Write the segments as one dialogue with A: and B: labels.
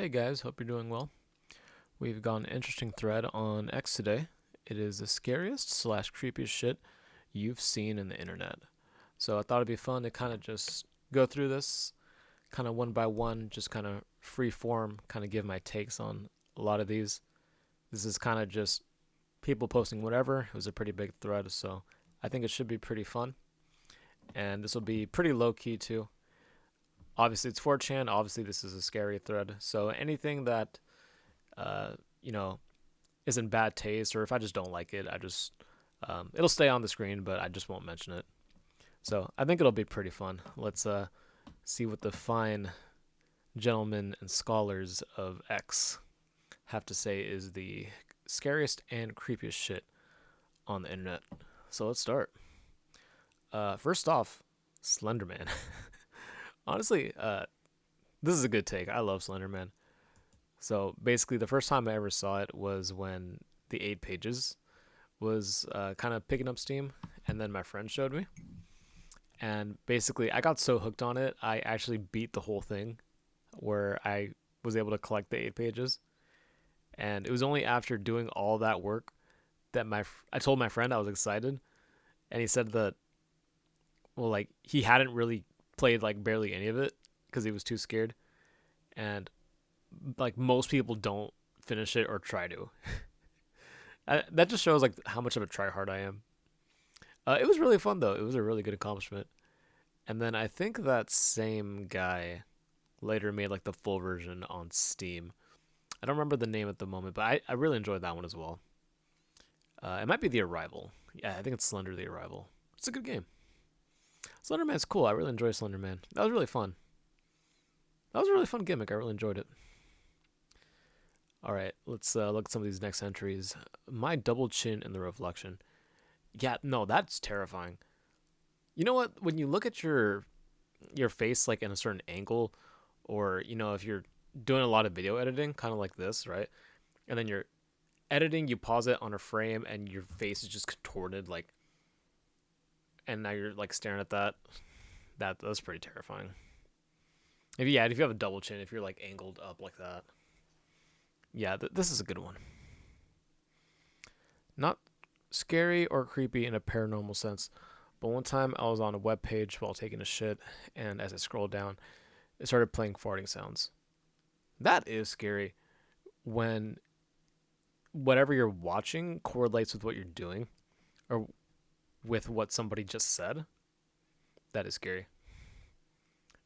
A: Hey guys, hope you're doing well. We've got an interesting thread on X today. It is the scariest slash creepiest shit you've seen in the internet. So I thought it'd be fun to kind of just go through this kind of one by one, just kind of free form, kind of give my takes on a lot of these. This is kind of just people posting whatever. It was a pretty big thread, so I think it should be pretty fun. And this will be pretty low key too. Obviously, it's 4chan. Obviously, this is a scary thread. So anything that uh, you know, isn't bad taste, or if I just don't like it, it'll stay on the screen, but I just won't mention it. So I think it'll be pretty fun. Let's see what the fine gentlemen and scholars of X have to say is the scariest and creepiest shit on the internet. So let's start. First off, Slenderman. Honestly, this is a good take. I love Slenderman. So basically, the first time I ever saw it was when the 8 pages was kind of picking up steam, and then my friend showed me. And basically, I got so hooked on it, I actually beat the whole thing where I was able to collect the 8 pages. And it was only after doing all that work that I told my friend I was excited, and he said that well, like he hadn't really played like barely any of it because he was too scared, and like most people don't finish it or try to. That just shows like how much of a tryhard I am. It was really fun though. It was a really good accomplishment. And then I think that same guy later made like the full version on Steam. I don't remember the name at the moment, but I really enjoyed that one as well. It might be The Arrival. Yeah, I think it's Slender the Arrival. It's a good game. Slenderman's cool. I really enjoy Slenderman. That was really fun. That was a really fun gimmick. I really enjoyed it. All right, let's look at some of these next entries. My double chin in the reflection. Yeah, no, that's terrifying. You know what? When you look at your face like in a certain angle, or if you're doing a lot of video editing, kind of like this, right? And then you're editing, you pause it on a frame, and your face is just contorted, like, and now you're like staring at that. That's pretty terrifying. If you have a double chin, if you're like angled up like that, yeah, this is a good one. Not scary or creepy in a paranormal sense, but one time I was on a web page while taking a shit, and as I scrolled down, it started playing farting sounds. That is scary when whatever you're watching correlates with what you're doing or with what somebody just said. That is scary.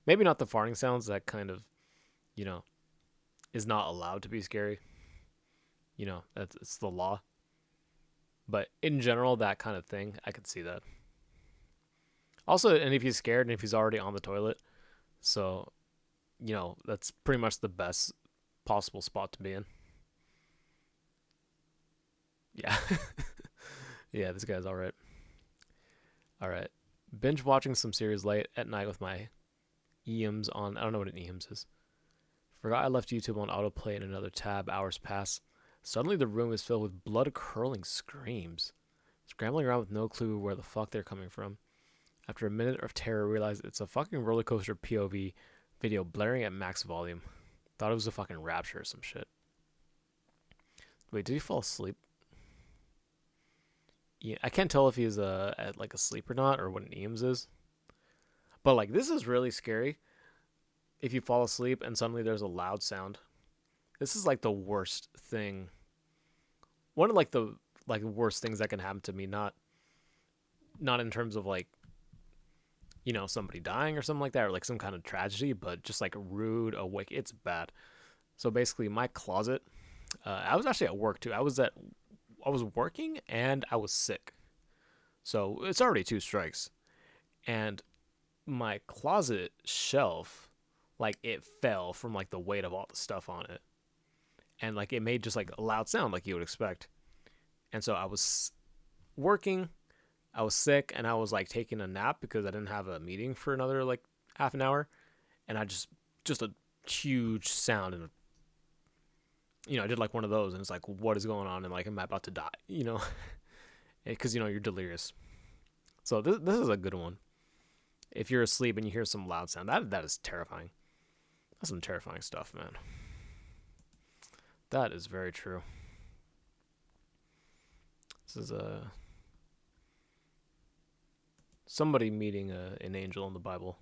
A: Maybe not the farting sounds that kind of, you know, is not allowed to be scary. That's it's the law. But in general, that kind of thing, I could see that. Also, and if he's scared and if he's already on the toilet, so that's pretty much the best possible spot to be in. Yeah, yeah, this guy's all right. All right, binge watching some series late at night with my EMs on. I don't know what an EMs is. Forgot I left YouTube on autoplay in another tab. Hours pass. Suddenly, the room is filled with blood curdling screams. Scrambling around with no clue where the fuck they're coming from. After a minute of terror, realized it's a fucking roller coaster POV video blaring at max volume. Thought it was a fucking rapture or some shit. Wait, did he fall asleep? Yeah, I can't tell if he's at like asleep or not, or what an EAMS is. But like, this is really scary. If you fall asleep and suddenly there's a loud sound, this is like the worst thing. One of like the worst things that can happen to me. Not in terms of like somebody dying or something like that, or like some kind of tragedy, but just like rude awake. It's bad. So basically, my closet. I was actually at work too. I was working and I was sick. So it's already two strikes. And my closet shelf, like it fell from like the weight of all the stuff on it. And like it made just like a loud sound like you would expect. And so I was working, I was sick, and I was like taking a nap because I didn't have a meeting for another like half an hour. And I just a huge sound, and I did like one of those, and it's like, what is going on? And like, am I about to die? Because you're delirious. So this is a good one. If you're asleep and you hear some loud sound, that is terrifying. That's some terrifying stuff, man. That is very true. This is somebody meeting an angel in the Bible,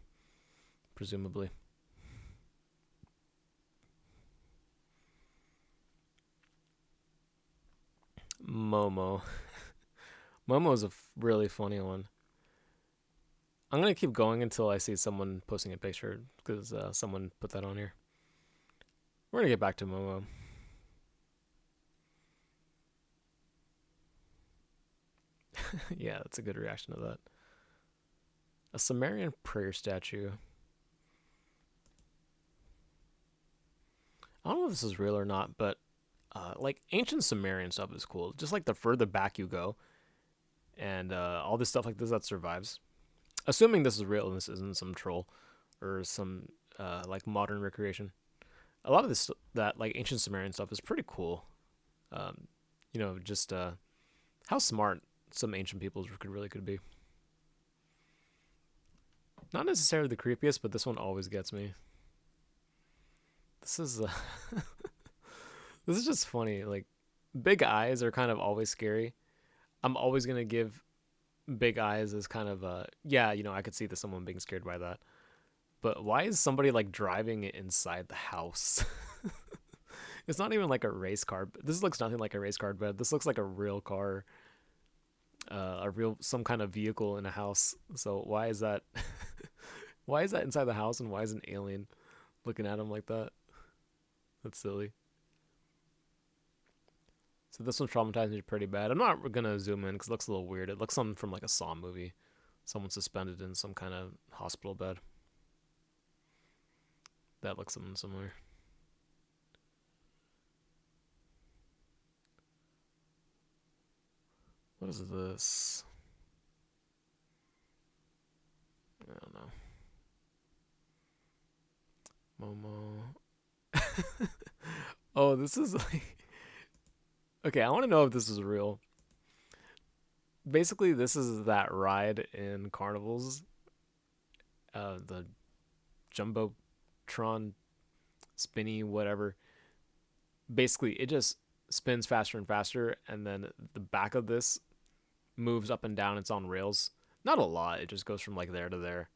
A: presumably. Momo. Momo is a really funny one. I'm gonna keep going until I see someone posting a picture because someone put that on here. We're gonna get back to Momo. Yeah, that's a good reaction to that. A Sumerian prayer statue. I don't know if this is real or not, but like ancient Sumerian stuff is cool. Just like the further back you go, and all this stuff like this that survives. Assuming this is real and this isn't some troll or some like modern recreation. A lot of this that like ancient Sumerian stuff is pretty cool. Um, just how smart some ancient peoples could be. Not necessarily the creepiest, but this one always gets me. This is this is just funny. Like big eyes are kind of always scary. I'm always gonna give big eyes as kind of yeah, I could see that someone being scared by that. But why is somebody like driving it inside the house? It's not even like a race car. This looks nothing like a race car, but this looks like a real car, a real some kind of vehicle in a house. So why is that? Why is that inside the house, and why is an alien looking at him like that? That's silly. So this one traumatized me pretty bad. I'm not gonna zoom in because it looks a little weird. It looks something from like a Saw movie. Someone suspended in some kind of hospital bed. That looks something similar. What is this? I don't know. Momo. Oh, this is like. Okay, I want to know if this is real. Basically, this is that ride in carnivals. The Jumbotron, spinny, whatever. Basically, it just spins faster and faster, and then the back of this moves up and down. It's on rails. Not a lot. It just goes from like there to there.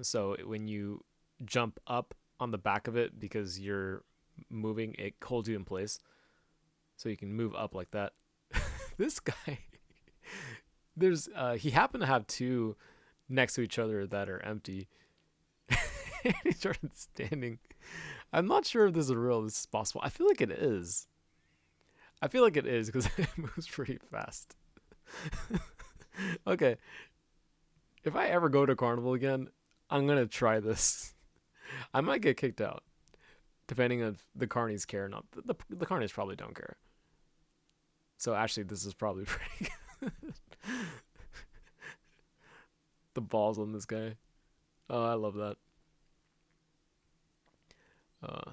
A: So when you jump up on the back of it because you're moving, it holds you in place. So you can move up like that. This guy, there's he happened to have two next to each other that are empty. He started standing. I'm not sure if this is real. This is possible. I feel like it is. I feel like it is because it moves pretty fast. Okay, if I ever go to carnival again, I'm gonna try this. I might get kicked out, depending on if the carnies care or not. The carnies probably don't care. So actually, this is probably pretty good. The balls on this guy. Oh, I love that. Uh,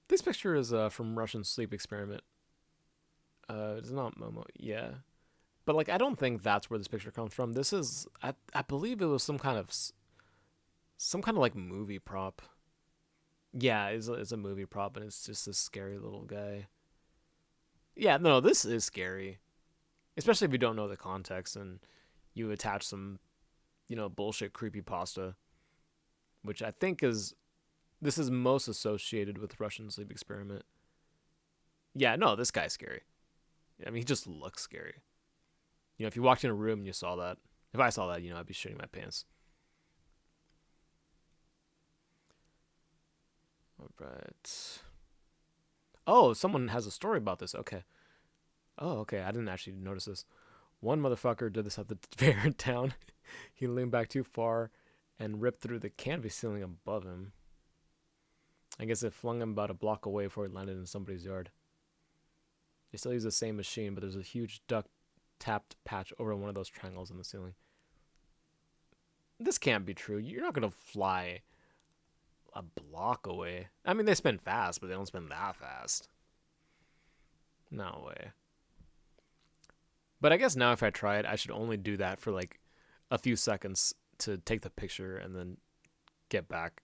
A: this picture is from Russian sleep experiment. It's not Momo. Yeah, but like I don't think that's where this picture comes from. This is I believe it was some kind of like movie prop. Yeah, it's a movie prop, and it's just this scary little guy. Yeah, no, this is scary, especially if you don't know the context and you attach some, bullshit creepy pasta, which I think is this is most associated with Russian sleep experiment. Yeah, no, this guy's scary. I mean, he just looks scary. If you walked in a room and you saw that, if I saw that, I'd be shitting my pants. All right. Oh, someone has a story about this. Okay. Oh, okay. I didn't actually notice this. One motherfucker did this at the fair in town. He leaned back too far and ripped through the canopy ceiling above him. I guess it flung him about a block away before it landed in somebody's yard. They still use the same machine, but there's a huge duct tapped patch over one of those triangles in the ceiling. This can't be true. You're not going to fly a block away. I mean, they spin fast, but they don't spin that fast. No way. But I guess now if I try it, I should only do that for like a few seconds to take the picture and then get back.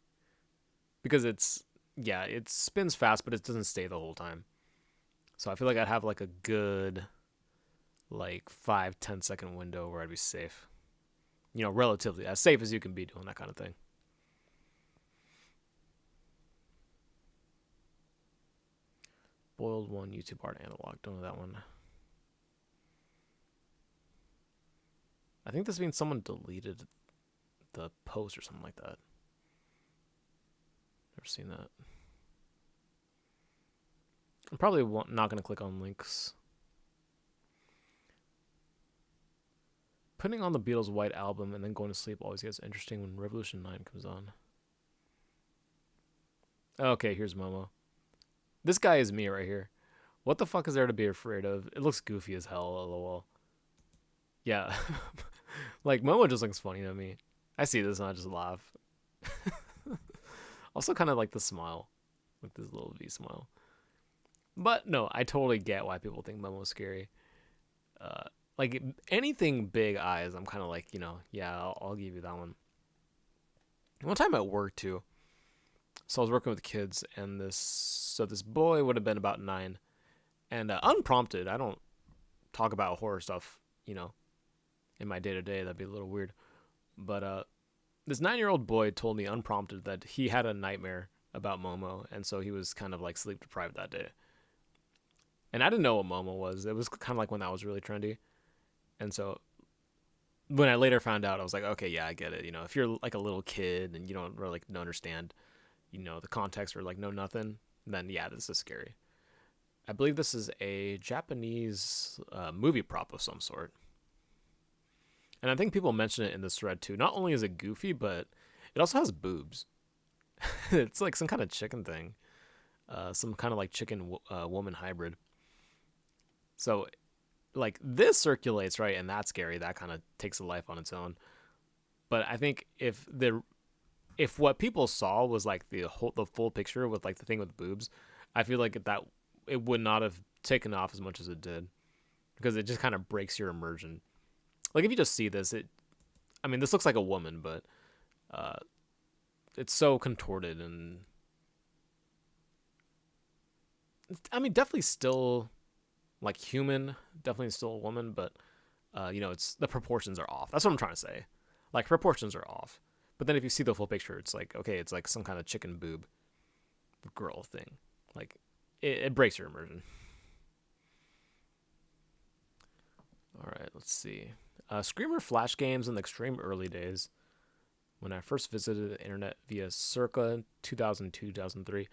A: Because yeah, it spins fast, but it doesn't stay the whole time. So I feel like I'd have like a good like 5-10 second window where I'd be safe. You know, relatively as safe as you can be doing that kind of thing. Boiled one YouTube art analog. Don't know that one. I think this means someone deleted the post or something like that. Never seen that. I'm probably not going to click on links. Putting on the Beatles' White Album and then going to sleep always gets interesting when Revolution 9 comes on. Okay, here's Momo. This guy is me right here. What the fuck is there to be afraid of? It looks goofy as hell, lol. Yeah. Like, Momo just looks funny to me. I see this and I just laugh. Also kind of like the smile. Like this little V smile. But no, I totally get why people think Momo's scary. Uh, like anything big eyes, I'm kind of like, yeah, I'll give you that one. One time at work too. So I was working with kids, and this boy would have been about 9, and unprompted. I don't talk about horror stuff, in my day to day. That'd be a little weird. But this 9-year-old boy told me unprompted that he had a nightmare about Momo, and so he was kind of like sleep deprived that day. And I didn't know what Momo was. It was kind of like when that was really trendy. And so when I later found out, I was like, okay, yeah, I get it. If you're like a little kid and you don't really like, don't understand, the context or like know nothing, then yeah, this is scary. I believe this is a Japanese movie prop of some sort. And I think people mention it in this thread too. Not only is it goofy, but it also has boobs. It's like some kind of chicken thing. Some kind of like chicken woman hybrid. So like this circulates, right? And that's scary. That kind of takes a life on its own. But I think if what people saw was like the full picture with like the thing with boobs, I feel like that it would not have taken off as much as it did, because it just kind of breaks your immersion. Like if you just see this, this looks like a woman, but it's so contorted and definitely still like human, definitely still a woman, but it's the proportions are off. That's what I'm trying to say. Like proportions are off. But then if you see the full picture, it's like, okay, it's like some kind of chicken boob girl thing. Like it breaks your immersion. All right, let's see. Screamer flash games in the extreme early days. When I first visited the internet via circa 2002, 2003,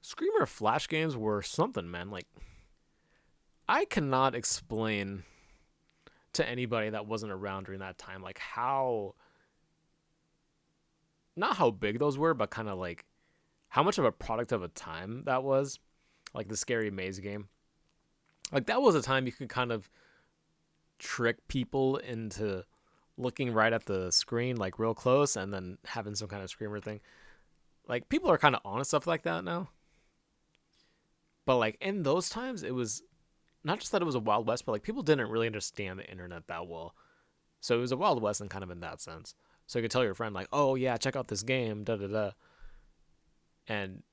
A: Screamer flash games were something, man. Like, I cannot explain to anybody that wasn't around during that time, like not how big those were, but kind of like how much of a product of a time that was. Like the scary maze game. Like that was a time you could kind of trick people into looking right at the screen, like real close, and then having some kind of screamer thing. Like people are kind of on stuff like that now. But like in those times, it was not just that it was a Wild West, but like people didn't really understand the internet that well. So it was a Wild West and kind of in that sense. So you could tell your friend like, "Oh yeah, check out this game," da da da, and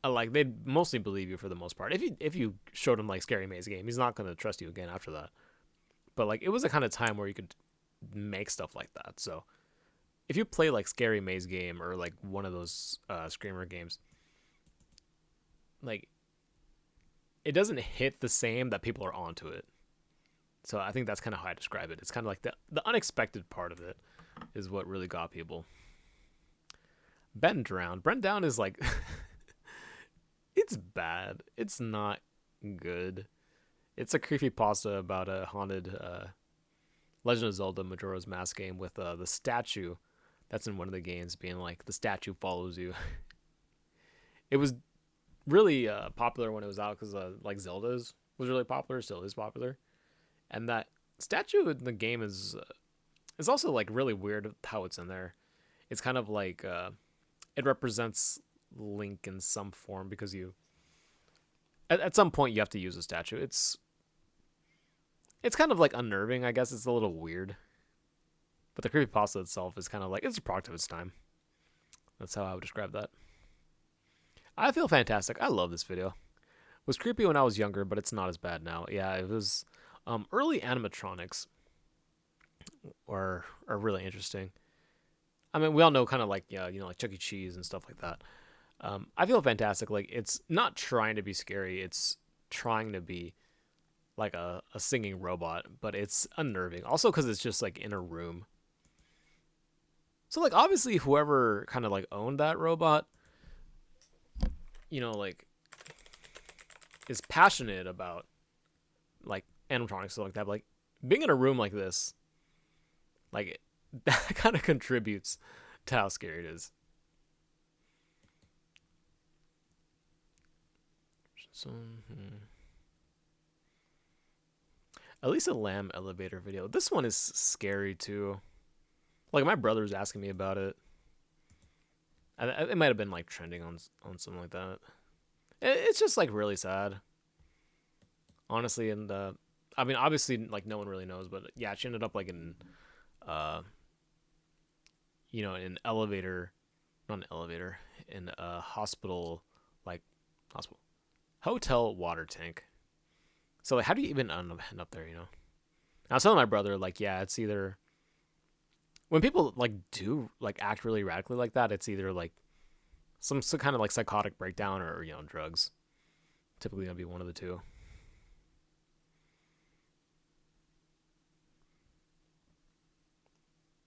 A: like they'd mostly believe you for the most part. If you showed him like scary maze game, he's not gonna trust you again after that. But like it was a kind of time where you could make stuff like that. So if you play like scary maze game or like one of those screamer games, like it doesn't hit the same that people are onto it. So I think that's kind of how I describe it. It's kind of like the unexpected part of it is what really got people. Ben Drowned. Brent Down is like it's bad. It's not good. It's a creepypasta about a haunted Legend of Zelda Majora's Mask game with the statue that's in one of the games being like the statue follows you. It was really popular when it was out because like Zelda's was really popular, still is popular, and that statue in the game is it's also like really weird how it's in there. It's kind of like it represents Link in some form because you at some point you have to use a statue. It's kind of like unnerving, I guess. It's a little weird, but the creepypasta itself is kind of like it's a product of its time. That's how I would describe that. I feel fantastic. I love this video. It was creepy when I was younger, but it's not as bad now. Yeah, it was early animatronics are really interesting. I mean, we all know kind of like yeah, like Chuck E. Cheese and stuff like that. I feel fantastic. Like it's not trying to be scary. It's trying to be like a singing robot, but it's unnerving. Also because it's just like in a room. So like obviously whoever kind of like owned that robot, like is passionate about like animatronics stuff like that. But, like being in a room like this, like that kind of contributes to how scary it is. So, at least a lamb elevator video. This one is scary too. Like my brother was asking me about it. It might have been like trending on something like that. It's just like really sad, honestly. And I mean, obviously, like no one really knows, but yeah, she ended up like uh, in an elevator, not an elevator, in a hospital, like hospital, hotel water tank. So like, how do you even end up there? I was telling my brother like, yeah, it's either when people like do like act really radically like that, it's either like some kind of like psychotic breakdown or drugs. Typically gonna be one of the two.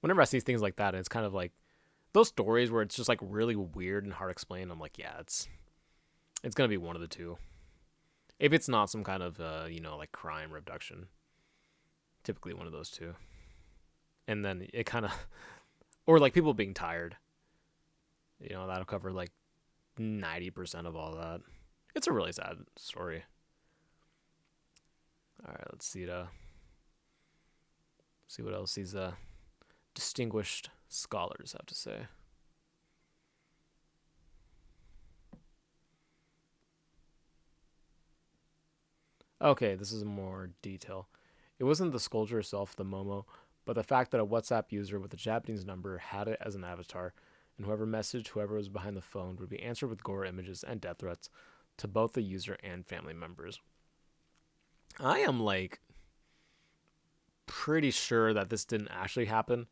A: Whenever I see things like that, it's kind of like those stories where it's just like really weird and hard to explain. I'm like, yeah, it's gonna be one of the two. If it's not some kind of like crime or abduction, typically one of those two. And then it kind of or like people being tired. That'll cover like 90% of all that. It's a really sad story. All right, let's see what else these distinguished scholars have to say. Okay, this is more detail. It wasn't the sculpture itself, the Momo, but the fact that a WhatsApp user with a Japanese number had it as an avatar, and whoever messaged whoever was behind the phone would be answered with gore images and death threats to both the user and family members. I am like pretty sure that this didn't actually happen,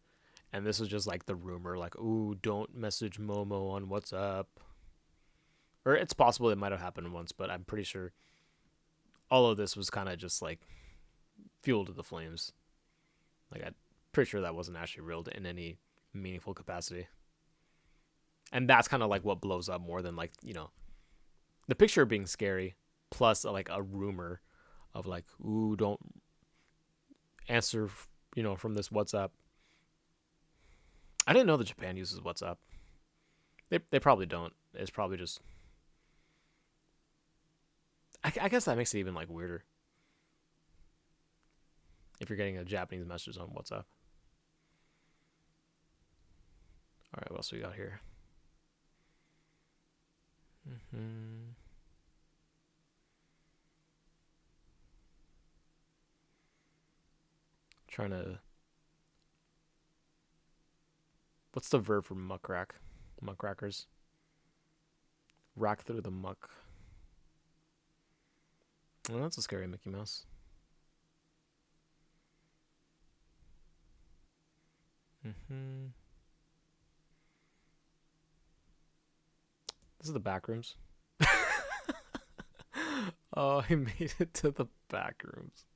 A: and this was just like the rumor, like, ooh, don't message Momo on WhatsApp. Or it's possible it might have happened once, but I'm pretty sure all of this was kind of just like fuel to the flames. Like I'm pretty sure that wasn't actually real in any meaningful capacity. And that's kind of like what blows up more than like the picture being scary, plus like a rumor of like, ooh, don't answer from this WhatsApp. I didn't know that Japan uses WhatsApp. They probably don't. It's probably just I guess that makes it even like weirder if you're getting a Japanese message on WhatsApp. All right, what else we got here? Trying to. What's the verb for muckrack? Muckrackers. Rack through the muck. Well, that's a scary Mickey Mouse. This is the back rooms. Oh, he made it to the back rooms.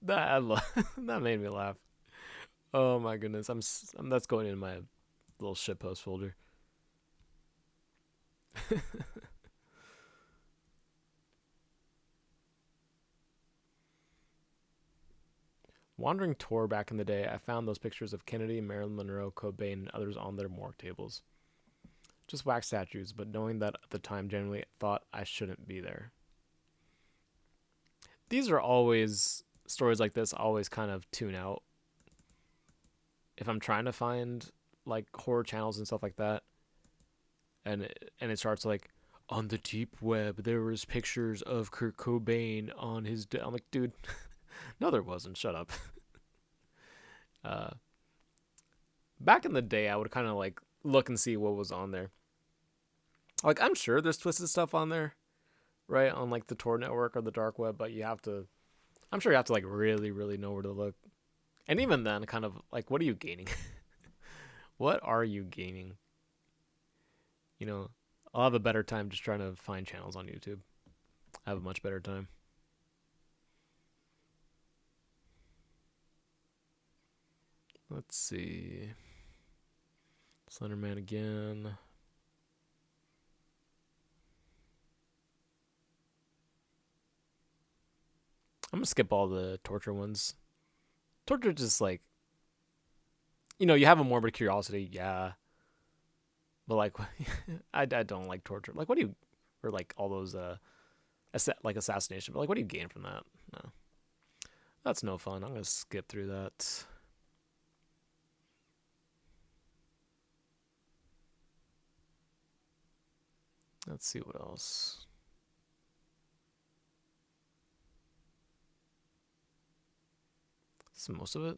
A: That made me laugh. Oh my goodness, that's going in my little shitpost folder. Wandering tour back in the day, I found those pictures of Kennedy, Marilyn Monroe, Cobain, and others on their morgue tables. Just wax statues, but knowing that at the time, genuinely thought I shouldn't be there. These are always stories like this. Always kind of tune out if I'm trying to find like horror channels and stuff like that, and it starts like on the deep web there was pictures of Kurt Cobain on his. I'm like, dude, no, there wasn't. Shut up. Back in the day, I would kind of like look and see what was on there. Like, I'm sure there's twisted stuff on there, right? On like the Tor network or the dark web, but you have to. I'm sure you have to like really, really know where to look. And even then, kind of like, what are you gaining? What are you gaining? You know, I'll have a better time just trying to find channels on YouTube. I have a much better time. Let's see. Slenderman again. I'm gonna skip all the torture ones. Torture just like, you have a morbid curiosity, yeah, but like, I don't like torture. Like, what do you, or like all those like assassination, but like, what do you gain from that? No, that's no fun. I'm gonna skip through that. Let's see what else. This is most of it.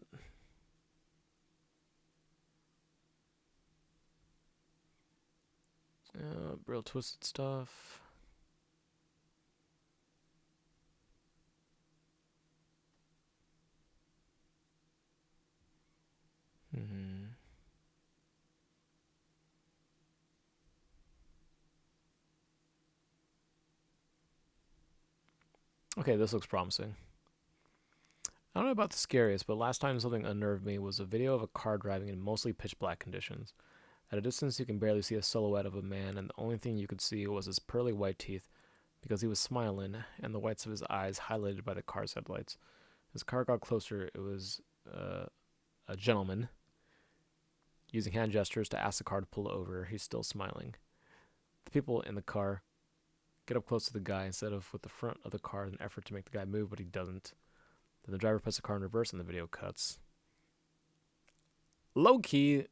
A: Real twisted stuff. Mm-hmm. Okay, this looks promising. I don't know about the scariest, but last time something unnerved me was a video of a car driving in mostly pitch black conditions. At a distance, you can barely see a silhouette of a man, and the only thing you could see was his pearly white teeth because he was smiling, and the whites of his eyes highlighted by the car's headlights. As the car got closer, it was a gentleman using hand gestures to ask the car to pull over. He's still smiling. The people in the car get up close to the guy instead of with the front of the car in an effort to make the guy move, but he doesn't. Then the driver puts the car in reverse and the video cuts. Low key,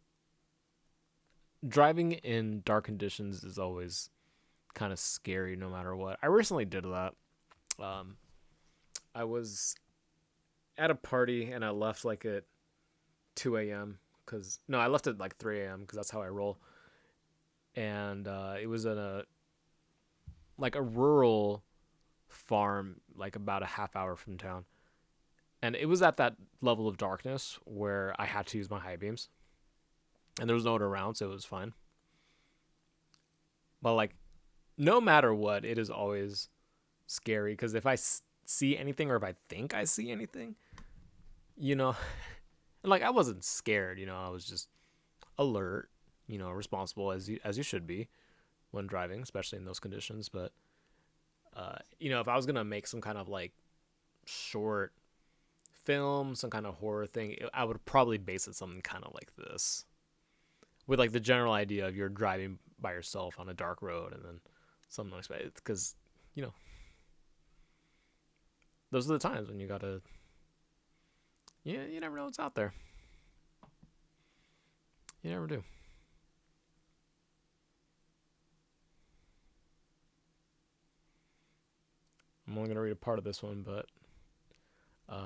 A: driving in dark conditions is always kind of scary no matter what. I recently did that. Um, I was at a party and I left like at 2 a.m. because no, I left at like 3 a.m. because that's how I roll. And it was in a like a rural farm, like about a half hour from town. And it was at that level of darkness where I had to use my high beams, and there was no one around, so it was fine. But like, no matter what, it is always scary because if I see anything or if I think I see anything, you know, and like I wasn't scared, I was just alert, responsible as you should be when driving, especially in those conditions. But if I was gonna make some kind of like short film, some kind of horror thing, I would probably base it something kind of like this, with like the general idea of you're driving by yourself on a dark road and then something like that. Because you know those are the times when you gotta, you never know what's out there. You never do. I'm only gonna read a part of this one, but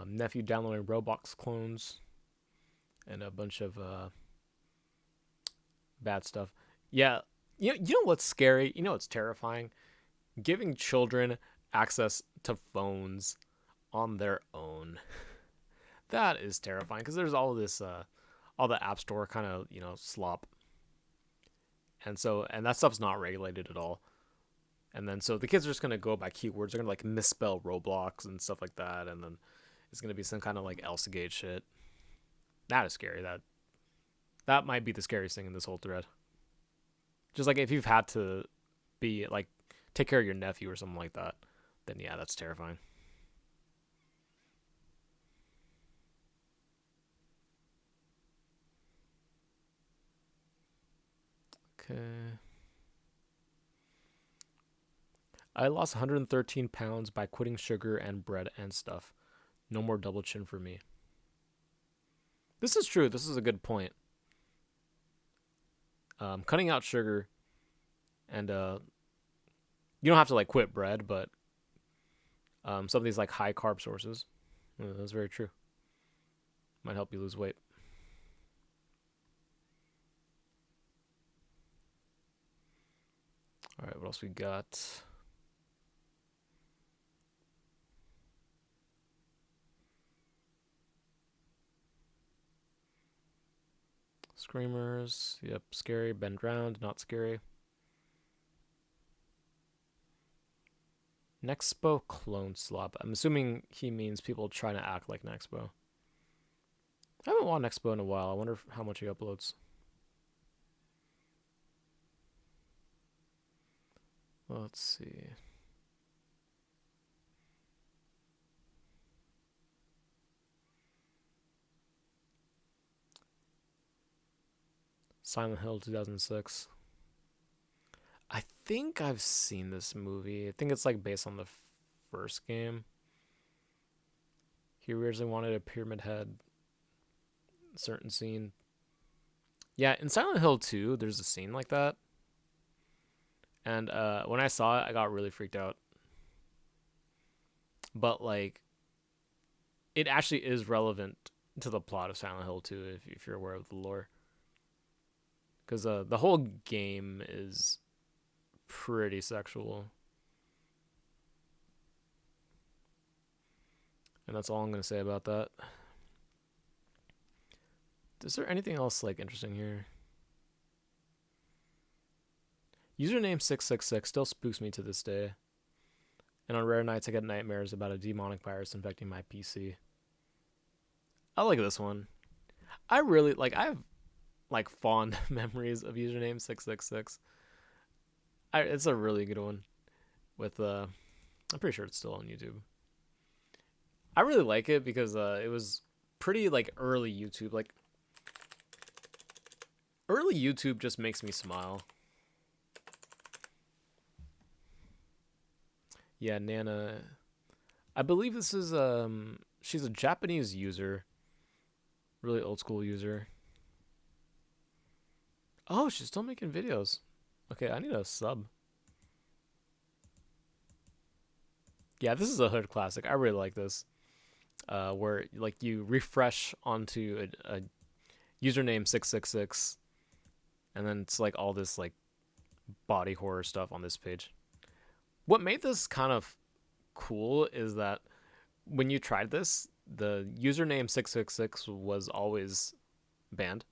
A: nephew downloading Roblox clones and a bunch of bad stuff. Yeah, you know what's scary? You know what's terrifying? Giving children access to phones on their own. That is terrifying because there's all this, all the app store kind of slop, and that stuff's not regulated at all. And then so the kids are just gonna go by keywords. They're gonna like misspell Roblox and stuff like that, and then it's gonna be some kind of like Elsagate shit. That is scary. That might be the scariest thing in this whole thread. Just like if you've had to be like take care of your nephew or something like that, then yeah, that's terrifying. Okay. I lost 113 pounds by quitting sugar and bread and stuff. No more double chin for me. This is true. This is a good point. Cutting out sugar and you don't have to like quit bread, but some of these like high carb sources. That's very true. Might help you lose weight. All right, what else we got? Screamers. Yep, scary. Bend round, not scary. Nexpo clone swap. I'm assuming he means people trying to act like Nexpo. I haven't watched Nexpo in a while. I wonder how much he uploads. Let's see. Silent Hill 2006. I think I've seen this movie. I think it's like based on the first game. He originally wanted a pyramid head. Certain scene. Yeah, in Silent Hill 2, there's a scene like that. And when I saw it, I got really freaked out. But like, it actually is relevant to the plot of Silent Hill 2 if you're aware of the lore. Because the whole game is pretty sexual. And that's all I'm going to say about that. Is there anything else like interesting here? Username 666 still spooks me to this day. And on rare nights I get nightmares about a demonic virus infecting my PC. I like this one. I really like I have like fond memories of username 666. It's a really good one with I'm pretty sure it's still on YouTube. I really like it because it was pretty like early YouTube. Like early YouTube just makes me smile. Yeah, Nana. I believe this is she's a Japanese user. Really old school user. Oh, she's still making videos. Okay, I need a sub. Yeah, this is a hood classic. I really like this. Where like you refresh onto a username 666 and then it's like all this like body horror stuff on this page. What made this kind of cool is that when you tried this, the username 666 was always banned.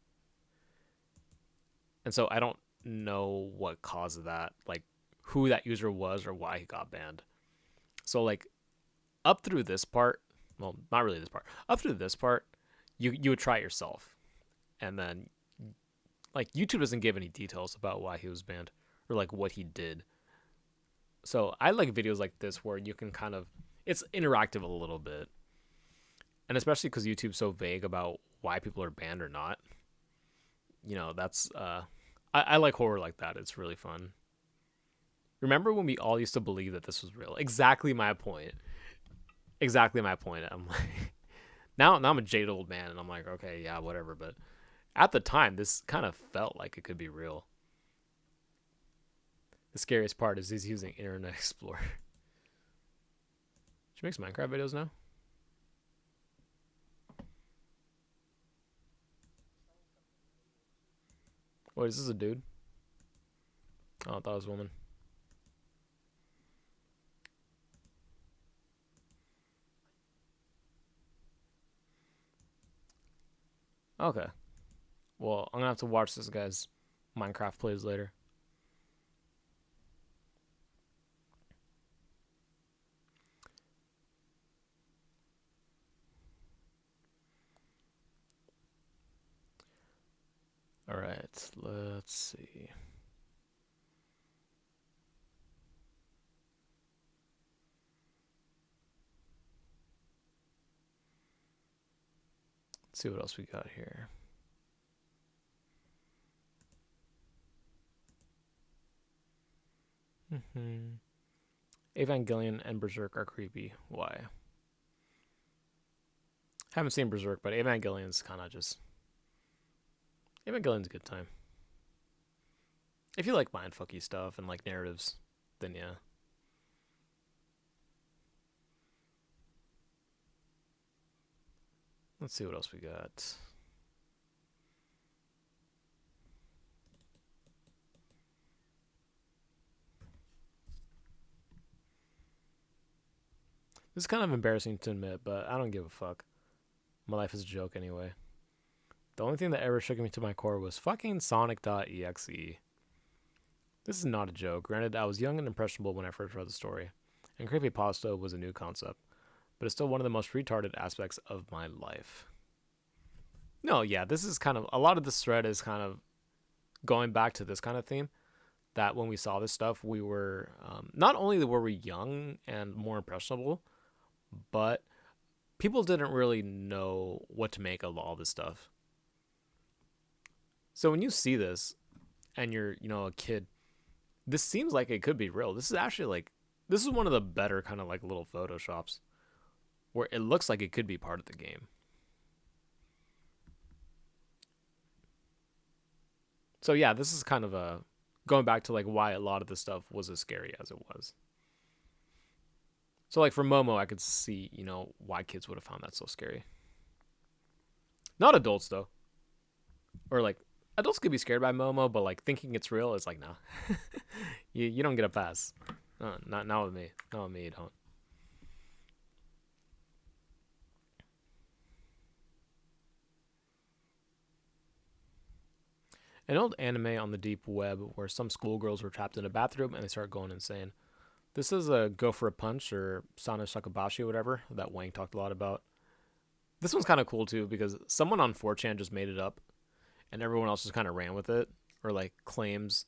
A: And so I don't know what caused that, like who that user was or why he got banned. So like up through this part, well, not really this part. Up through this part, you would try it yourself. And then like YouTube doesn't give any details about why he was banned or like what he did. So I like videos like this where you can kind of it's interactive a little bit. And especially cuz YouTube's so vague about why people are banned or not. You know, that's I like horror like that. It's really fun. Remember when we all used to believe that this was real? Exactly my point. Exactly my point. I'm like now I'm a jaded old man and I'm like, okay, yeah, whatever, but at the time this kind of felt like it could be real. The scariest part is he's using Internet Explorer. She makes Minecraft videos now? Wait, is this a dude? Oh, I thought it was a woman. Okay. Well, I'm gonna have to watch this guy's Minecraft plays later. Alright, let's see. Let's see what else we got here. Evangelion and Berserk are creepy. Why? Haven't seen Berserk, but Evangelion's kind of just Evangelion's a good time. If you like mindfucky stuff and like narratives, then yeah. Let's see what else we got. This is kind of embarrassing to admit, but I don't give a fuck. My life is a joke anyway. The only thing that ever shook me to my core was fucking Sonic.exe. This is not a joke. Granted, I was young and impressionable when I first read the story, and creepypasta was a new concept, but it's still one of the most retarded aspects of my life. No, yeah, this is kind of a lot of this thread is kind of going back to this kind of theme. That when we saw this stuff, we were not only were we young and more impressionable, but people didn't really know what to make of all this stuff. So when you see this and you're, a kid, this seems like it could be real. This is actually like this is one of the better kind of like little photoshops where it looks like it could be part of the game. So yeah, this is kind of a going back to like why a lot of this stuff was as scary as it was. So like for Momo, I could see, why kids would have found that so scary. Not adults though. Or like adults could be scared by Momo, but like thinking it's real is like nah. you don't get a pass. Not with me. Not with me, you don't. An old anime on the deep web where some schoolgirls were trapped in a bathroom and they start going insane. This is a Go for a Punch or Sana Shakabashi or whatever that Wang talked a lot about. This one's kind of cool too because someone on 4chan just made it up and everyone else just kind of ran with it or like claims,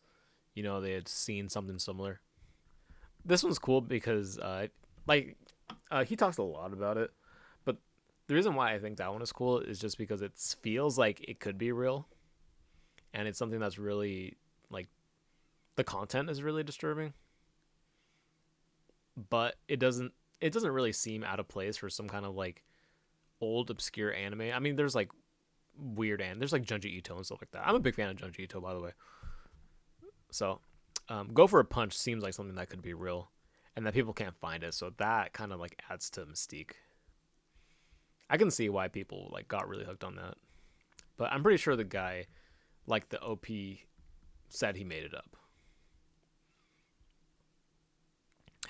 A: they had seen something similar. This one's cool because he talks a lot about it, but the reason why I think that one is cool is just because it feels like it could be real and it's something that's really like the content is really disturbing, but it doesn't really seem out of place for some kind of like old obscure anime. I mean, there's like weird and there's like Junji Ito and stuff like that. I'm a big fan of Junji Ito, by the way. So, Go for a Punch seems like something that could be real, and that people can't find it. So that kind of like adds to mystique. I can see why people like got really hooked on that, but I'm pretty sure the guy, like the OP, said he made it up.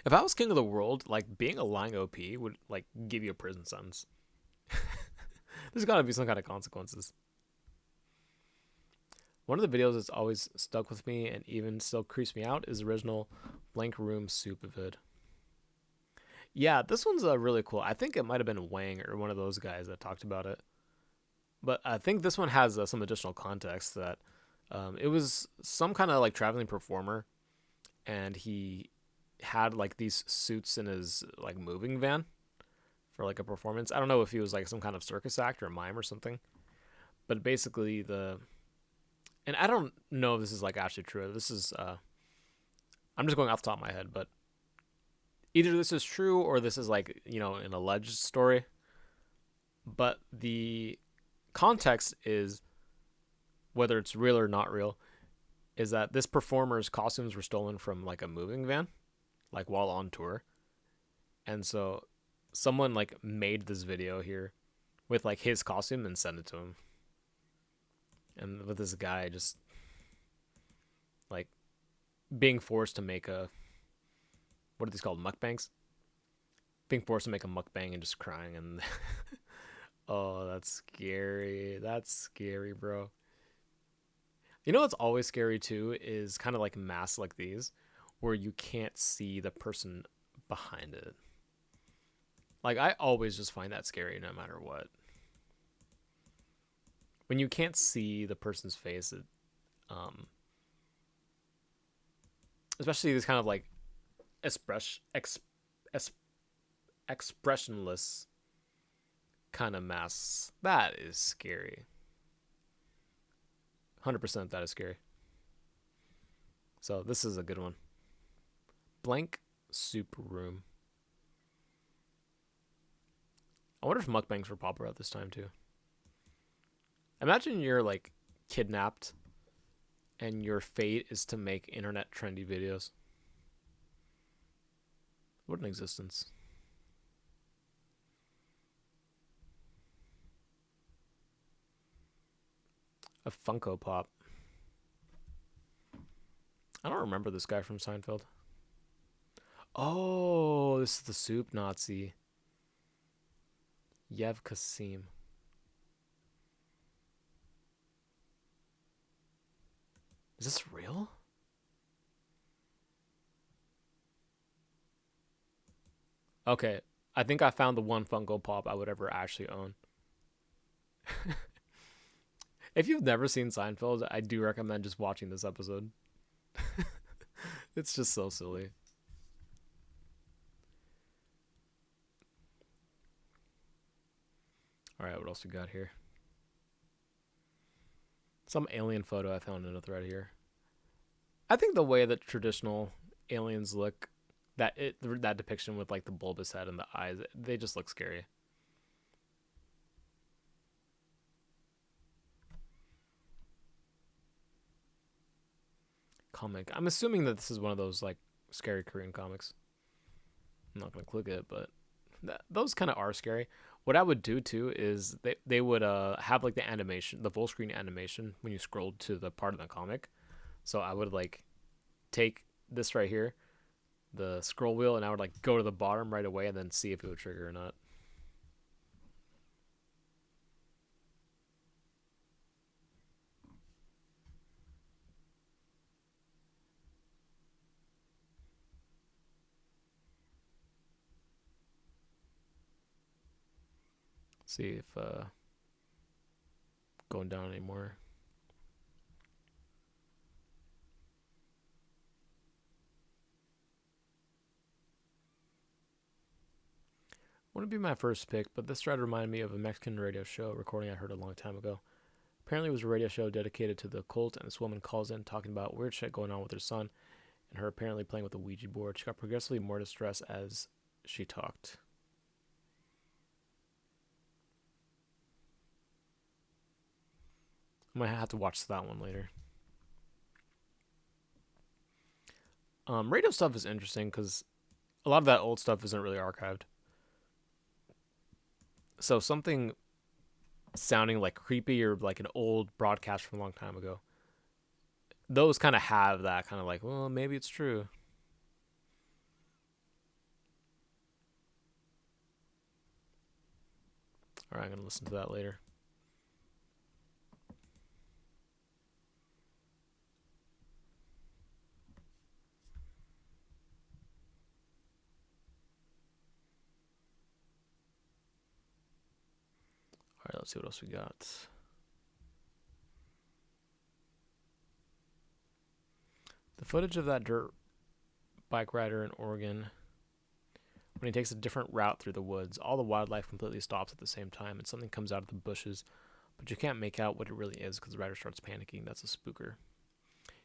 A: If I was king of the world, like being a lying OP would like give you a prison sentence. There's got to be some kind of consequences. One of the videos that's always stuck with me and even still creeps me out is the original Blank Room Soup vid. Yeah, this one's really cool. I think it might have been Wang or one of those guys that talked about it. But I think this one has some additional context that it was some kind of like traveling performer and he had like these suits in his like moving van for like a performance. I don't know if he was like some kind of circus act or a mime or something. But basically and I don't know if this is like actually true. This is I'm just going off the top of my head, but either this is true or this is like, an alleged story. But the context is whether it's real or not real is that this performer's costumes were stolen from like a moving van like while on tour. And so someone like made this video here with like his costume and sent it to him. And with this guy just like being forced to make what are these called, mukbangs? Being forced to make a mukbang and just crying and oh, that's scary. That's scary, bro. You know what's always scary too is kind of like masks like these where you can't see the person behind it. Like I always just find that scary no matter what. When you can't see the person's face, especially these kind of like expressionless kind of masks, that is scary. 100% that is scary. So this is a good one. Blank Soup Room. I wonder if mukbangs were popular at this time too. Imagine you're like kidnapped and your fate is to make internet trendy videos. What an existence. A Funko Pop. I don't remember this guy from Seinfeld. Oh, this is the Soup Nazi. Yev Kasim. Is this real? Okay, I think I found the one Funko Pop I would ever actually own. If you've never seen Seinfeld, I do recommend just watching this episode. It's just so silly. All right, what else we got here? Some alien photo I found in a thread here. I think the way that traditional aliens look, that depiction with like the bulbous head and the eyes, they just look scary. Comic. I'm assuming that this is one of those like scary Korean comics. I'm not gonna click it, but those kind of are scary. What I would do too is they would have like the animation, the full screen animation when you scrolled to the part of the comic. So I would like take this right here, the scroll wheel, and I would like go to the bottom right away and then see if it would trigger or not. See if going down anymore. Wouldn't be my first pick, but this thread reminded me of a Mexican radio show recording I heard a long time ago. Apparently, it was a radio show dedicated to the occult, and this woman calls in talking about weird shit going on with her son, and her apparently playing with a Ouija board. She got progressively more distressed as she talked. I might have to watch that one later. Radio stuff is interesting because a lot of that old stuff isn't really archived. So something sounding like creepy or like an old broadcast from a long time ago, those kind of have that kind of like, well, maybe it's true. All right, I'm gonna listen to that later. All right, let's see what else we got. The footage of that dirt bike rider in Oregon when he takes a different route through the woods. All the wildlife completely stops at the same time, and something comes out of the bushes, but you can't make out what it really is because the rider starts panicking. That's a spooker.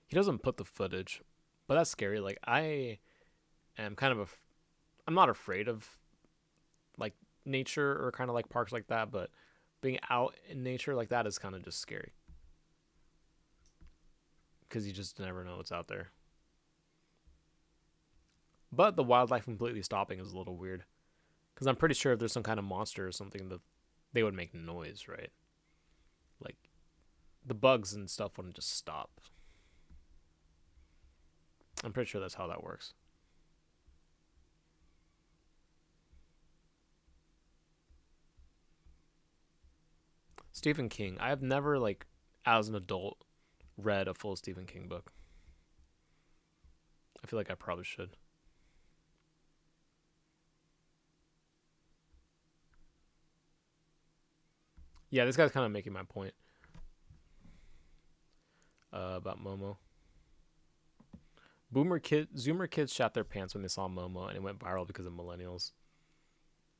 A: He doesn't put the footage, but that's scary. Like I am kind of I'm not afraid of like nature or kind of like parks like that, but being out in nature like that is kind of just scary because you just never know what's out there. But the wildlife completely stopping is a little weird because I'm pretty sure if there's some kind of monster or something that they would make noise, right? Like the bugs and stuff wouldn't just stop. I'm pretty sure that's how that works. Stephen King. I have never like as an adult read a full Stephen King book. I feel like I probably should. Yeah, this guy's kind of making my point about Momo. Zoomer kids shat their pants when they saw Momo, and it went viral because of millennials.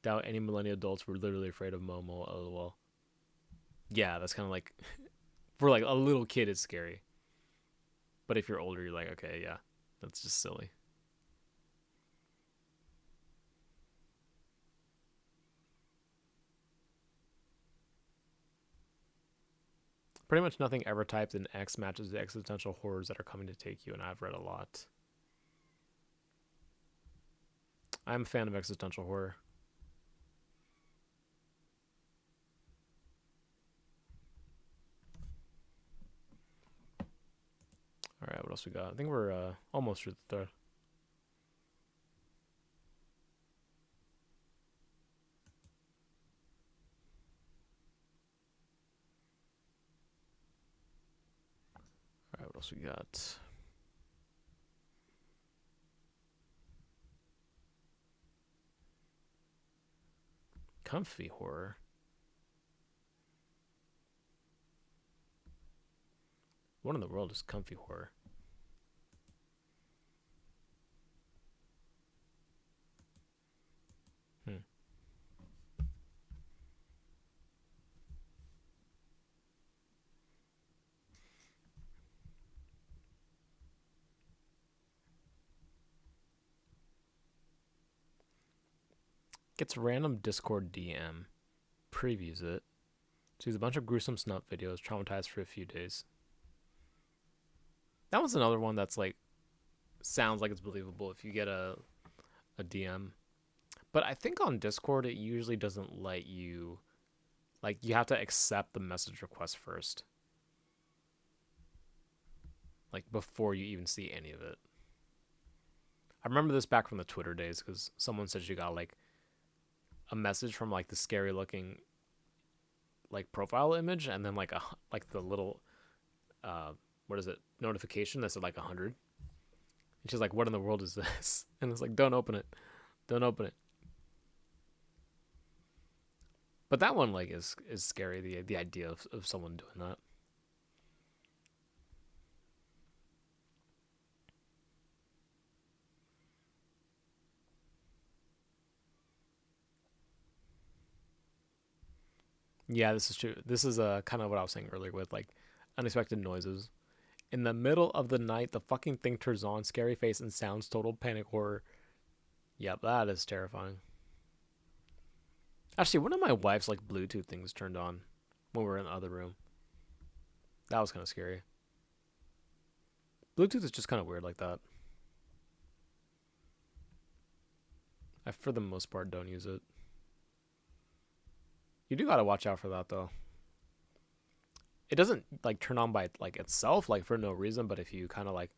A: Doubt any millennial adults were literally afraid of Momo. LOL. Yeah, that's kind of like for like a little kid, it's scary. But if you're older, you're like, okay, yeah, that's just silly. Pretty much nothing ever typed in X matches the existential horrors that are coming to take you, and I've read a lot. I'm a fan of existential horror. All right, what else we got? I think we're almost through the thread. else we got? Comfy horror. What in the world is comfy horror? Hmm. Gets random Discord DM. Previews it. Sees a bunch of gruesome snuff videos. Traumatized for a few days. That was another one that's like sounds like it's believable if you get a DM. But I think on Discord it usually doesn't let you, like, you have to accept the message request first, like before you even see any of it. I remember this back from the Twitter days because someone said she got like a message from like the scary looking like profile image and then like the little uh what is it, notification that said like 100, and she's like, what in the world is this? And it's like, don't open it, don't open it. But that one like is scary, the idea of someone doing that. Yeah, this is true. This is kind of what I was saying earlier with like unexpected noises. In the middle of the night, the fucking thing turns on, scary face and sounds, total panic horror. Yep, that is terrifying. Actually, one of my wife's like Bluetooth things turned on when we were in the other room. That was kind of scary. Bluetooth is just kind of weird like that. I, for the most part, don't use it. You do gotta watch out for that though. It doesn't like turn on by like itself, like for no reason. But if you kind of like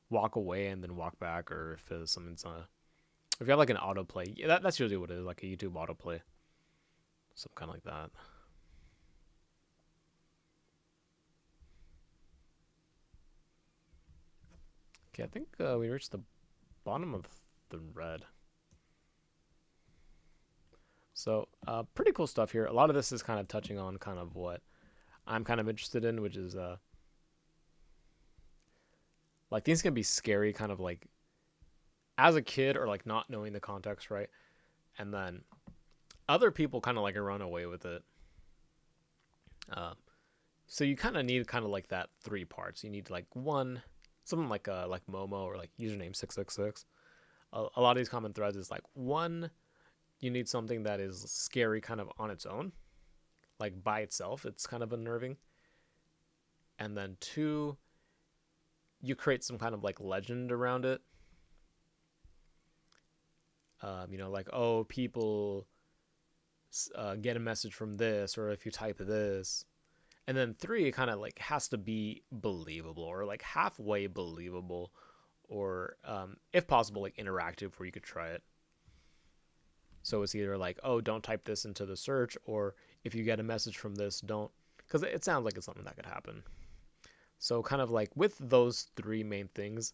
A: walk away and then walk back, or if it's something's if you have like an autoplay, yeah, that's usually what it is, like a YouTube autoplay, some kind of like that. Okay, I think we reached the bottom of the red. So pretty cool stuff here. A lot of this is kind of touching on kind of what I'm kind of interested in, which is like things can be scary, kind of like as a kid or like not knowing the context, right? And then other people kind of like run away with it. Uh, so you kind of need kind of like that three parts. You need like one, something like Momo or like username 666. A lot of these common threads is like one, you need something that is scary kind of on its own, like by itself, it's kind of unnerving. And then two, you create some kind of like legend around it. Like, oh, people get a message from this, or if you type this. And then three, it kind of like has to be believable or like halfway believable, or if possible, like interactive where you could try it. So it's either like, oh, don't type this into the search, or if you get a message from this, don't, because it sounds like it's something that could happen. So kind of like with those three main things,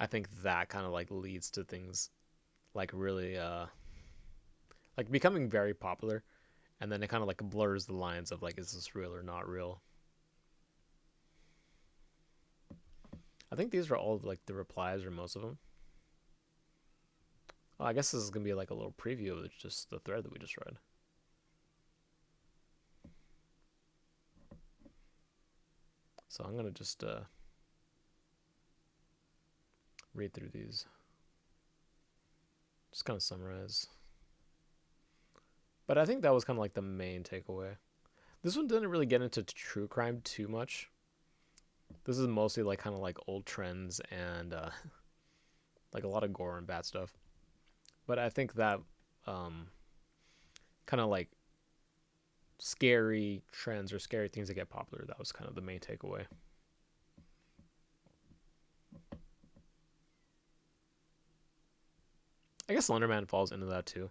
A: I think that kind of like leads to things like really like becoming very popular, and then it kind of like blurs the lines of like, is this real or not real? I think these are all like the replies or most of them. Well, I guess this is gonna be like a little preview of just the thread that we just read. So I'm gonna just read through these, just kind of summarize. But I think that was kind of like the main takeaway. This one didn't really get into true crime too much. This is mostly like kind of like old trends and like a lot of gore and bad stuff. But I think that kind of like scary trends or scary things that get popular, that was kind of the main takeaway. I guess Slenderman falls into that too.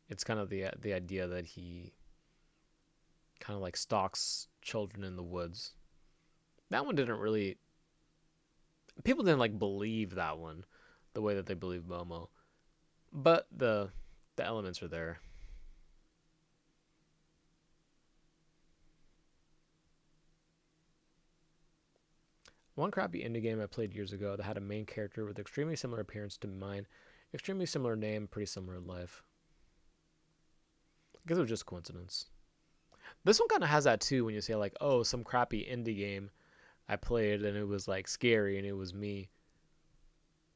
A: It's kind of the idea that he kind of like stalks children in the woods. That one didn't really. People didn't like believe that one, the way that they believe Momo. But the elements are there. One crappy indie game I played years ago that had a main character with extremely similar appearance to mine, extremely similar name, pretty similar in life. I guess it was just coincidence. This one kind of has that too when you say like, oh, some crappy indie game I played and it was like scary and it was me.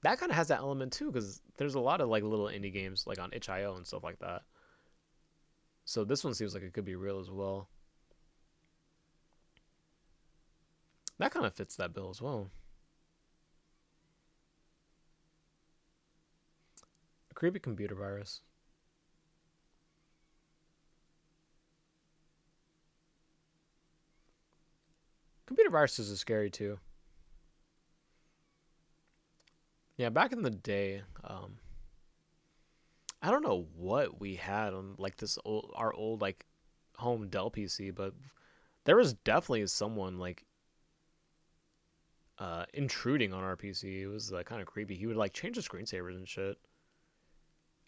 A: That kind of has that element too because there's a lot of like little indie games like on itch.io and stuff like that. So this one seems like it could be real as well. That kind of fits that bill as well. A creepy computer virus. Computer viruses are scary too. Yeah, back in the day, I don't know what we had on like this old our old like home Dell PC, but there was definitely someone like intruding on our PC. It was kind of creepy. He would like change the screensavers and shit.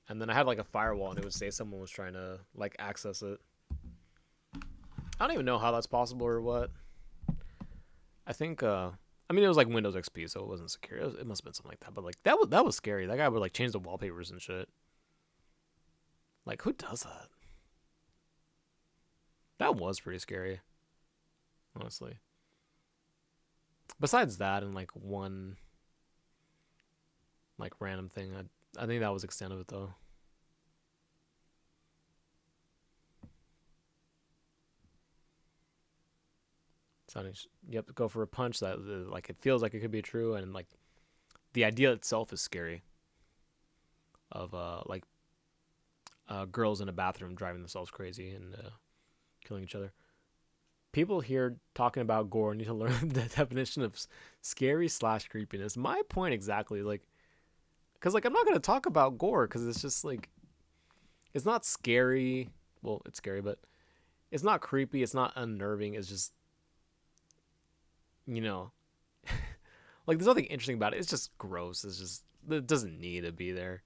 A: And then I had like a firewall, and it would say someone was trying to like access it. I don't even know how that's possible or what. I think I mean it was like Windows XP, so it wasn't secure. It must have been something like that. But like that was scary. That guy would like change the wallpapers and shit. Like who does that? That was pretty scary, honestly. Besides that, and like one like random thing, I think that was the extent of it though. Sounding, yep, go for a punch that like it feels like it could be true, and like the idea itself is scary. Of like girls in a bathroom driving themselves crazy and killing each other. People here talking about gore need to learn the definition of scary slash creepiness. My point exactly, like, because like I'm not gonna talk about gore because it's just like it's not scary. Well, it's scary, but it's not creepy. It's not unnerving. It's just you know, like there's nothing interesting about it. It's just gross. It's just it doesn't need to be there.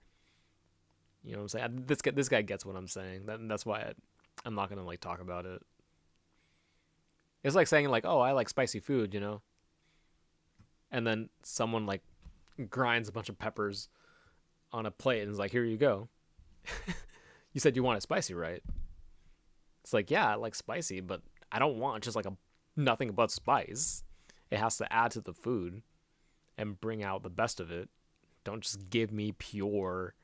A: You know what I'm saying? This guy gets what I'm saying. That's why I'm not gonna like talk about it. It's like saying like, oh, I like spicy food, and then someone like grinds a bunch of peppers on a plate and is like, here you go. You said you want it spicy, right? It's like, yeah, I like spicy, but I don't want just like a nothing but spice. It has to add to the food and bring out the best of it. Don't just give me pure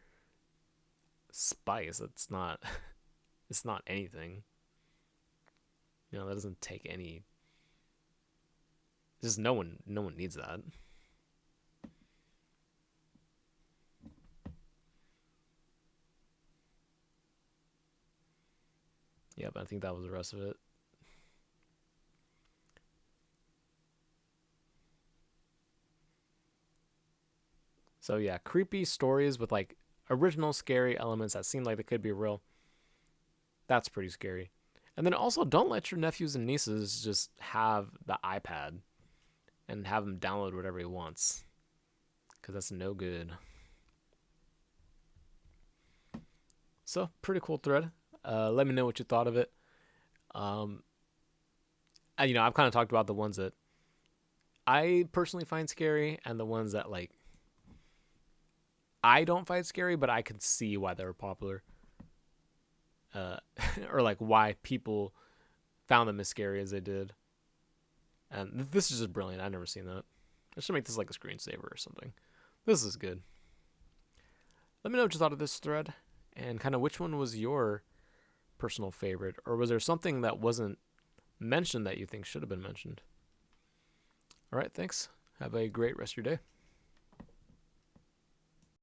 A: spice. It's not anything. That doesn't take any. Just no one needs that. Yeah, but I think that was the rest of it. So yeah, creepy stories with like original scary elements that seem like they could be real. That's pretty scary. And then also don't let your nephews and nieces just have the iPad and have him download whatever he wants, because that's no good. So pretty cool thread. Let me know what you thought of it. Um, I've kind of talked about the ones that I personally find scary and the ones that like I don't find scary, but I can see why they were popular. Uh, or like why people found them as scary as they did. And this is just brilliant. I've never seen that. I should make this like a screensaver or something. This is good. Let me know what you thought of this thread and kind of which one was your personal favorite, or was there something that wasn't mentioned that you think should have been mentioned? All right, thanks. Have a great rest of your day.